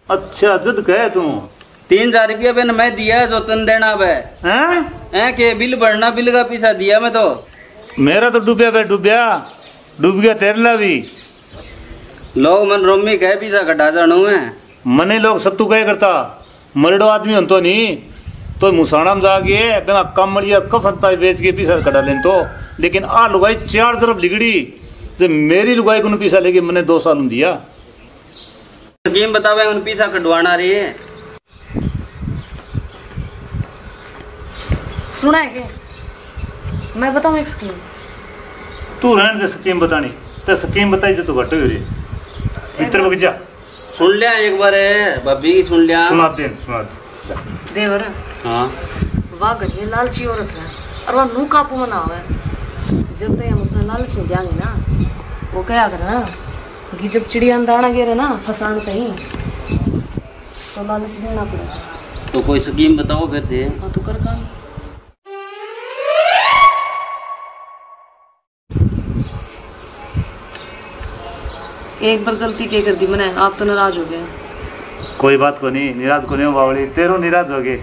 अच्छा जिद कहे तू 3000 रुपया मैं दिया जो तन देना बे हैं के बिल भरना बिल का पैसा दिया मैं तो। मेरा तो डूबया बे डूब गया तेरला भी। लोग मन रोमी कहे पैसा कटा जानू है मने लोग सत्तू कहे करता मरडो आदमी हन तो नहीं तो मुसाना में जाके बिना कम मरिया कफनता बेच के पैसा कटा लेन तो। लेकिन आ लुगाई 4 तरफ लिगड़ी जब मेरी लुगाई को पैसा लेके मैंने 2 साल दिया। स्कीम बतावे उन पैसा कटवाना रही है सुना है के मैं बताऊं एक स्कीम। तू रहने दे स्कीम बतानी तो स्कीम बताई जो तू घट हो रही भीतर बग जा। सुन लिया एक बार भाभी की सुन लिया सुना दे देवर। हाँ वाह घड़ी लालची औरत है और वह नू काबू में ना आवे। जब तक हम उसने लालची देंगे ना वो क्या करे ना कि जब चिड़िया दाना गिरे ना फसान कहीं तो लालच देना पड़ेगा। तो कोई स्कीम बताओ फिर थे। हाँ तो कर काम। एक बार गलती क्या कर दी मैंने आप तो नाराज हो गए। कोई बात को नहीं निराश को नहीं बावड़ी तेरो निराश हो गए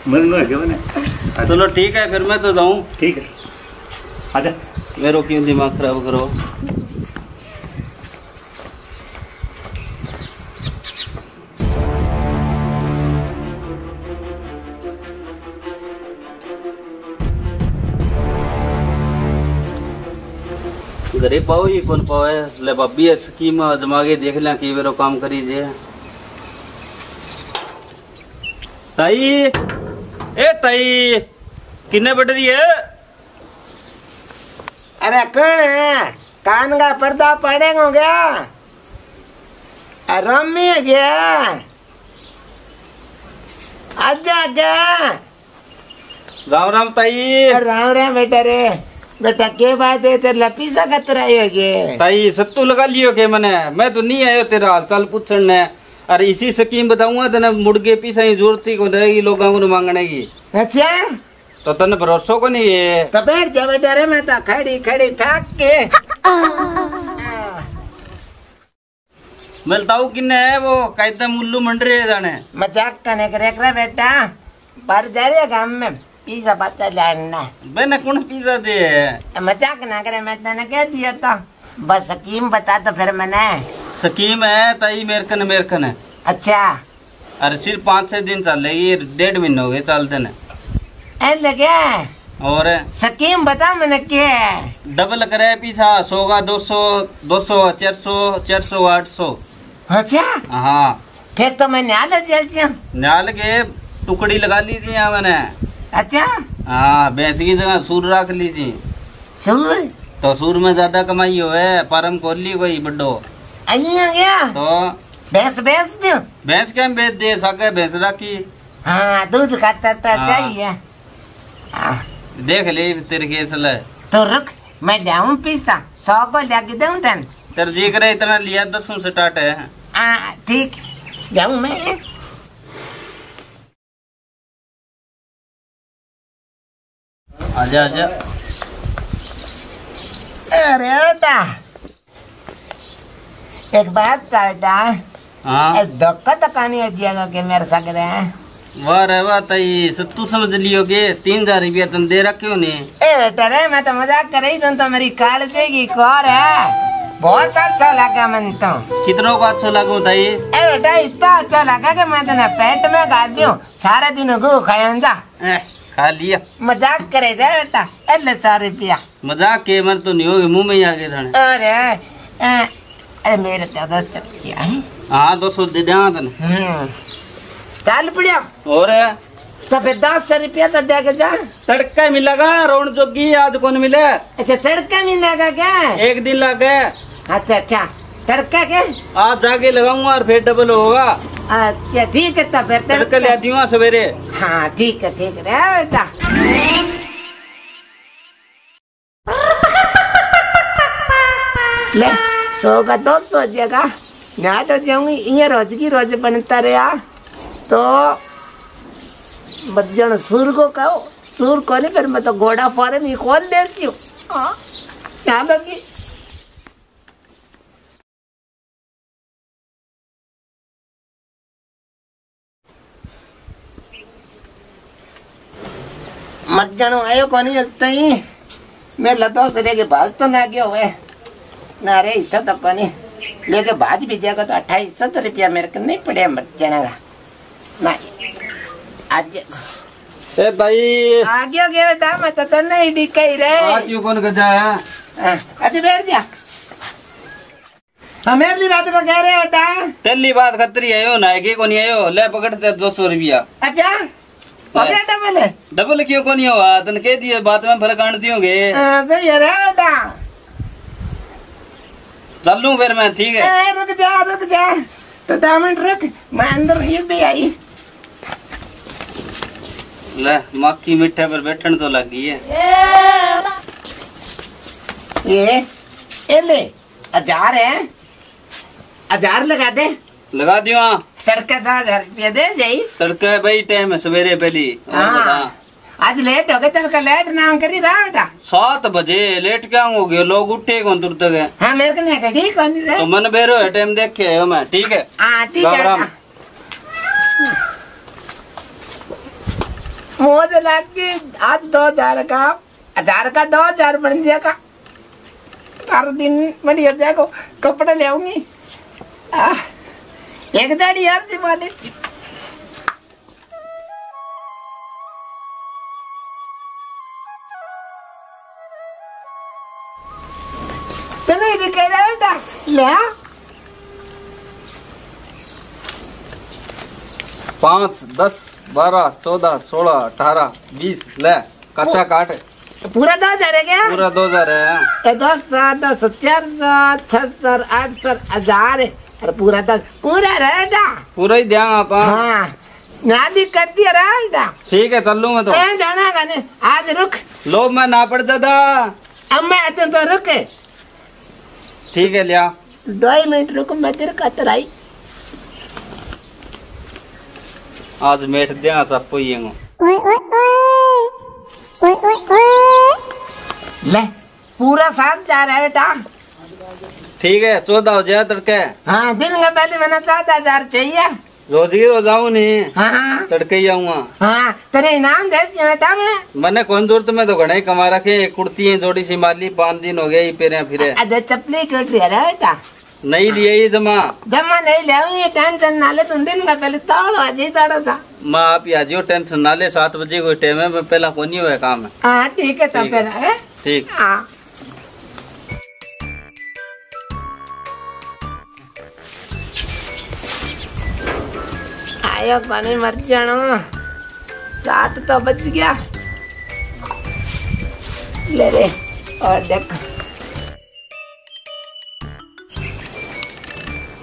मैंने। चलो ठीक है फिर मैं तो जाऊँ। ठीक है आजा मेरे क्यों दिमाग खराब करो। घरे पाओ ये कौन पाओ है ले भाभी है स्कीम दिमागे देख लें कि वेरो काम करी जे। ताई ए ताई किन्ने बढ़ रही है। अरे कौन है कान का पर्दा पड़ेगा क्या रमी गया आजा क्या। राम राम ताई। राम राम बेटा के बात है तेरे पैसा कतरा होगे। ताई सत्तू लगा लियो के मैं तो नहीं आयो तेरा हाल चाल पूछने ने। अरे इसी स्कीम बताऊंगा तेने मुड़ के पैसा की जरूरत ही को रहेगी लोगों को मांगने की। अच्छा तो तने भरोसा को नहीं है तो बैठ जा बेटा रे मैं तो खड़ी थक के मिलताऊ किन्ने है वो कहते मुल्लू मंडरे जाने मजाक करने करे बेटा बाहर जा रहे गांव में पिज्जा बच्चा लाना मैंने कौन पिज्जा दे मजाक ना करे मैं तेने कह दिया तो बस स्कीम बता तो फिर मैंने। स्कीम है ताई मेरकन है। अच्छा अरे सिर्फ 5-6 दिन चलेगी 1.5 महीने हो गए चलते ने लगे। और स्कीम बता मैंने क्या डबल करे पीछा 100 का 200 200 400 400 800। अच्छा हाँ फिर तो मैं न्याल के टुकड़ी लगा लीजिए मैंने। अच्छा हाँ भैंस की जगह सूर रख लीजिए। सूर तो सूर में ज्यादा कमाई हो है परम खोल ली कोई बड्डो गया तो भैंस दो भैंस क्या बेच दे सके भैंस रखी। हाँ दूध खाता तो चाहिए। देख ले तेरे केस ले तो रुक मैं जाऊँ पैसा 100 को लग दूँ तन तेरे जी करे इतना लिया 10 से स्टार्ट है। ठीक जाऊँ मैं। आजा आजा। अरे बेटा एक बात था बेटा। हाँ धक्का तकानी हो जाएगा कि मेरे साथ रहे। वाह रे वाह ताई तू समझ लियो के 3000 रुपया तुम दे रखे हो नहीं। ए बेटा रे मैं तो मजाक कर रही तो मेरी काट देगी कौर है बहुत अच्छा लगा मन तो। कितनों को अच्छा लगा ताई। ए बेटा इतना अच्छा लगा कि मैं तेने पेट में गाड़ दूं सारा दिन गो खाया खा लिया। मजाक करे रे बेटा 100 रुपया मजाक के मन तो नहीं होगी मुंह में ही आ गए। अरे मेरे तो 10 रुपया है। हाँ 200 दे दे तने चल पड़िया और तो फिर 10 रुपया तो दे के जा। तड़का मिलेगा रोन जोगी आज कौन मिले। अच्छा तड़का मिलेगा क्या एक दिन लग गए। अच्छा तड़का क्या आज जाके लगाऊंगा और फिर डबल होगा। अच्छा ठीक है तो फिर तड़का ले दूंगा सवेरे। हाँ ठीक है बेटा। ले 100 का 200 जगह ना तो जाऊंगी ये रोज की रोज बनता रहा तो बदजन सूर को कहो सूर को नहीं फिर मैं तो घोड़ा फॉरन ही खोल देती हूँ। क्या लगी मर जानो आयो कोनी तई मैं लतो सरे के बात तो ना गयो है ना रे हिस्सा तो कोनी लेके बाद भी जाएगा तो 2800 रुपया मेरे को नहीं पड़े मर जाना का ना आज ए भाई आ गयो के बेटा मैं तो नहीं दिखाई रे आज क्यों कौन गजा है आज बैठ जा हम मेरी बात को कह रहे बेटा तेली बात खतरी आयो ना के कोनी आयो ले पकड़ते 200 रुपया अच्छा ओके डबल डबल क्यों कोनी हुआ तने कह दिए बात में फर्क आन दियोगे तो ये रे बेटा चल लूं फिर मैं ठीक है रुक जा तो 2 मिनट रुक मैं अंदर ये भी आई ले मक्खी मिठे पर बैठन तो लग गई है ये ले 1000 है 1000 लगा दे लगा दियो तड़का 1000 रुपया दे जाई तड़का भाई टाइम है सवेरे पहली आज लेट हो गए तड़का लेट नाम करी रहा बेटा 7 बजे लेट क्या हो गए लोग उठे कौन दूर तक है हाँ मेरे को नहीं ठीक कौन रे तो मन बेरो है टाइम देख के आयो मैं ठीक है हाँ ठीक राम है राम। मुझे लग गई आज 2000 का 1000 का 2000 बन जाएगा सारा दिन बढ़िया जाएगा कपड़े ले आऊंगी एक दाढ़ी यार सी वाली तो नहीं दिखाई रहा बेटा ले 5 10 12 14 16 18 20 ले कच्चा काट पूरा 2000 है क्या पूरा 2000 है 10 10 4 8 1000 अरे पूरा 10 पूरा रहेगा पूरा ही ध्यान आप हाँ नाली कर दिया रहेगा ठीक है चल लूं मैं तो जाना गाने आज रुक लो मैं ना पड़ दादा अब मैं आते तो रुक ठीक है लिया 2 मिनट रुक मैं तेरे खातर आई आज मेठ दिया सब पोइएंगो ले पूरा 7 जा रहा है बेटा ठीक है 14 हो जाए तड़के हाँ दिन का पहले मैंने 14,000 चाहिए रोज ही रोज आऊं नहीं हाँ तड़के ही आऊंगा हाँ तेरे इनाम दे दिया बेटा मैं मैंने कौन जरूरत में तो घने ही कमा रखे एक कुर्ती है जोड़ी सी मार ली 5 दिन हो गए फिरे फिरे अरे चपली टूट रही है बेटा नहीं लिए ही जमा नहीं ले टेंशन ना ले तुम दिन का पहले तोड़ आ जाए थोड़ा सा माँ आप आज टेंशन ना ले 7 बजे कोई टाइम है मैं पहला कौन हुआ काम है हाँ ठीक है तब ठीक है। फिर ठीक हाँ आयो पानी मर जानो 7 तो बच गया ले रे और देख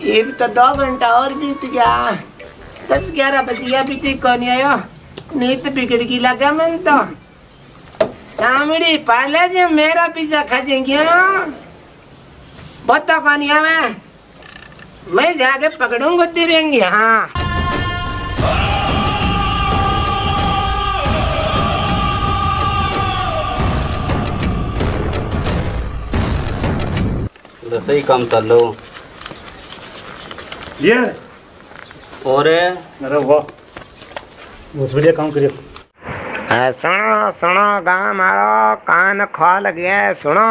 ये भी तो 2 घंटा और बीत गया 10-11 बज गया अभी तक कौन आयो नींद बिगड़ गई लगा मन तो सामड़ी पढ़ ले जो मेरा पिज्जा खा जाएंगे बहुत तो कौन मैं जाके पकड़ूंगा तिरेंगे हाँ सही काम कर लो ये और अरे वाह बहुत बढ़िया काम करियो सुनो सुनो गाँव मारो कान खोल गया सुनो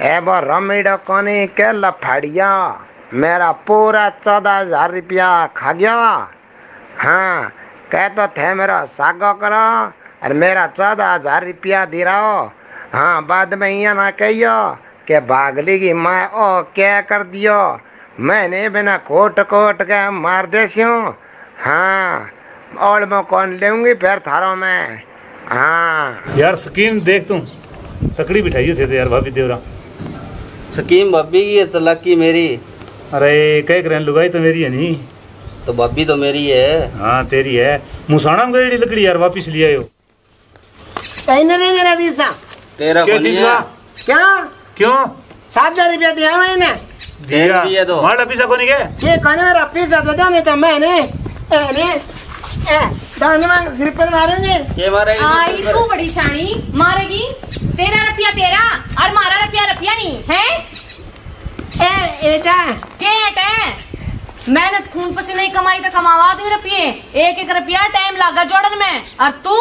ए वो रमीडो कोनी के लफड़िया मेरा पूरा 14,000 रुपया खा गया हाँ कह तो थे मेरा सागो करो और मेरा 14,000 रुपया दे रहा हो हाँ बाद में यहाँ ना कहियो के भागली की मैं ओ क्या कर दियो मैंने बिना कोट के मार देसियो हाँ और मैं कौन लेंगी फिर थारों में हाँ यार स्कीम देख तुम तकड़ी बिठाई थे यार भाभी देवरा स्कीम भाभी की है तलाकी मेरी अरे कह कर लुगाई तो मेरी है नहीं तो भाभी तो मेरी है हाँ तेरी है मुसाना में गई लकड़ी यार वापिस ले आयो कहीं नहीं मेरा वीसा तेरा क्या कौन चीज है हुआ? क्या क्यों 7,000 रुपया दिया मैंने दिया तो मार पैसा को नहीं गए ये कौन मेरा पैसा दे दो नहीं तो मैंने दाने में सिर पर मारेंगे ये मारेगी आई तू बड़ी शानी मारेगी तेरा रुपया तेरा और मारा रुपया नहीं है बेटा है मेहनत खून पसीने नहीं कमाई तो कमावा दे रुपये 1-1 रुपया टाइम लगा जोड़न में और तू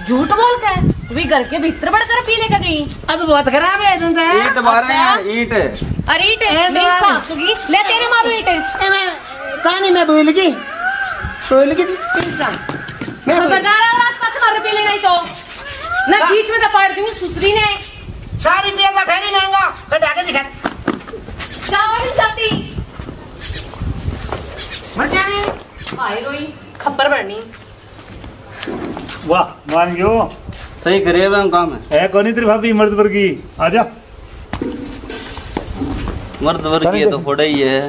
झूठ बोल के वे घर के भीतर बढ़कर पी लेकर गई। अब बहुत खराब है तुम ईट मारे अच्छा। ईट अरे ईट मेरी सासू की ले तेरे मारो ईट। कहानी में बोल गई खबरदार और आसपास मारो पी ले नहीं तो मैं बीच में दपाड़ दूंगी सुसरी ने। सारी पिया फेरी महंगा कटा के दिखा चावल जाती मर जाने आए रोई खप्पर बढ़नी। वाह मान गयो सही करे हुए काम है कौन तेरी भाभी मर्द वर्गी आजा मर्द वर्गीय तो फोड़ा ही है।